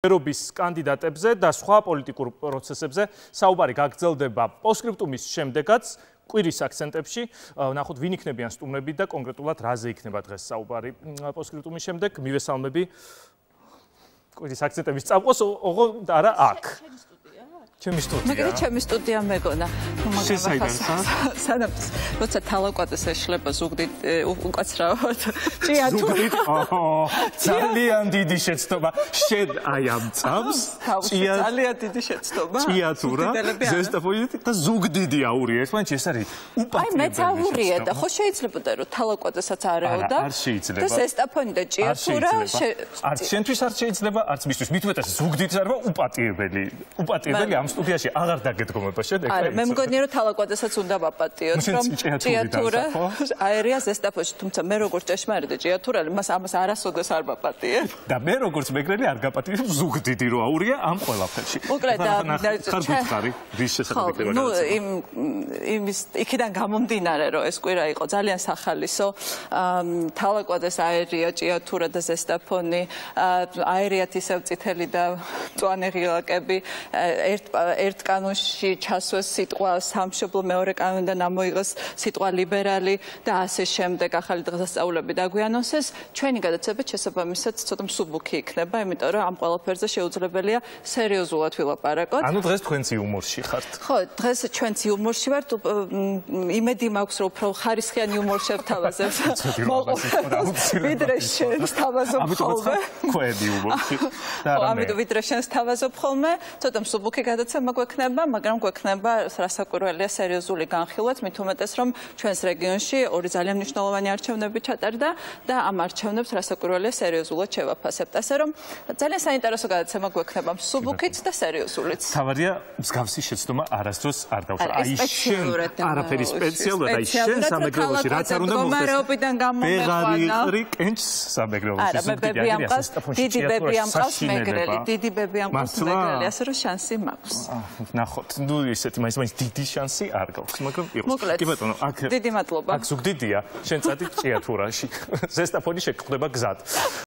ერობის კანდიდატებზე და სხვა პოლიტიკურ პროცესებზე საუბარი გაგრძელდება პოსტსკრიპტუმის შემდეგაც კვირის აქცენტებში. ნახოთ, ვინ იქნებიან სტუმრები და კონკრეტულად რაზე იქნება დღეს საუბარი პოსტსკრიპტუმის შემდეგ. მივესალმები კვირის აქცენტების წამყვას, ოღონდ არა აქ. ჩემი სტუდია. მაგრამ ჩემი სტუდია მეგონა. სანამ როცა თალაკვაძეს ეშლება ზუგდიდ უკაცრავად. ჭიათურა. ძალიან დიდი შეცდომა. შენ აი ამ წამს ძალიან დიდი შეცდომა. ჭიათურა, ზესტაფონი და ზუგდიდი აურია. ერთმანეთში ეს არის უპატრიობელი. აი მეც აურია და ხო შეიძლებოდა რომ თალაკვაძესაც არაოდა. არ შეიძლება. და ზესტაფონი და ჭიათურა არც შენთვის არ შეიძლება, არც მისთვის. მით უმეტეს ზუგდიდს არის უპატრიობელი. უპატრიობელი ამ სტუდიაში აღარ დაგედგომება შედეგი. არა, მე მგონია რომ თალაკვაძესაც უნდა ვაპატიოთ, რომ ჭიათურა აერია ზესტაფონში, თუმცა მე როგორც ჭეშმარიტი ჭიათურალი, მას ამას არასოდეს არ ვაპატიებ. და მე როგორც მეგრელი არ გაპატიებ ზუგდიდი რო აურია ამ ყველაფერში. მოკლედ ხარ გითხარი, რის შესაძლებელი იქნება გადაცემა. იმის იქიდან გამომდინარე, რომ ეს კვირა იყო ძალიან სახალისო. თალაკვაძეს აერია ჭიათურა და ზესტაფონი, აერიათ ისევ წითელი და მწვანე ღილაკები, ერთ კანონში ჩასვეს სიტყვა სამშობლო, მეორე კანონიდან ამოიღეს სიტყვა ლიბერალი და ასე შემდეგ. ახალი დღესასწაულები დაგვიანონსეს. ჩვენი გადაცემა შესაბამისად ცოტა მსუბუქი იქნება, იმიტომ რომ ამ ყველაფერზე შეუძლებელია სერიოზულად ვილაპარაკოთ. ანუ დღეს თქვენც იუმორში ხართ. ხო, დღეს ჩვენც იუმორში ვართ. იმედი მაქვს, რომ უფრო ხარისხიანი იუმორ შევთავაზებთ. ვიდრე შენს თავაზობ ხოლმე. ქვები იუმორში. ამიტომ ვიდრე შენს თავაზობ ხოლმე, ცოტა მსუბუქი გადაცემა გვექნება, მაგრამ გვექნება რასაკვირველია სერიოზული განხილვაც, მით უმეტეს რომ ჩვენს რეგიონში ორი ძალიან მნიშვნელოვანი არჩევნები ჩატარდა და ამ არჩევნებს რასაკვირველია სერიოზულად შევაფასებთ. ასე რომ ძალიან საინტერესო გადაცემა გვექნება მსუბუქით და სერიოზულიც. თავარია მსგავსი შეცდომა არასდროს არ დავსვა. აი შენ არაფერი სპეციალურად, აი შენ სამეგრელოში რაც არ უნდა მოხდეს. მდგომარეობიდან გამომეყვანა. ვეღარ იყრი კენჭს სამეგრელოში. არა, მე ბები ამყავს, დიდი ბები ამყავს მეგრელი, დიდი ბები ამყავს მეგრელი, ასე რომ შანსი მაქვს. ნახოთ, ნუ ისეთი მაინც დიდი შანსი არ გაქვს, მაგრამ იყოს. კი ბატონო, აქ დიდი მადლობა. აქ ზუგდიდია, შენ წადი ჭიათურაში. ზესტაფონი შეგხვდება გზად.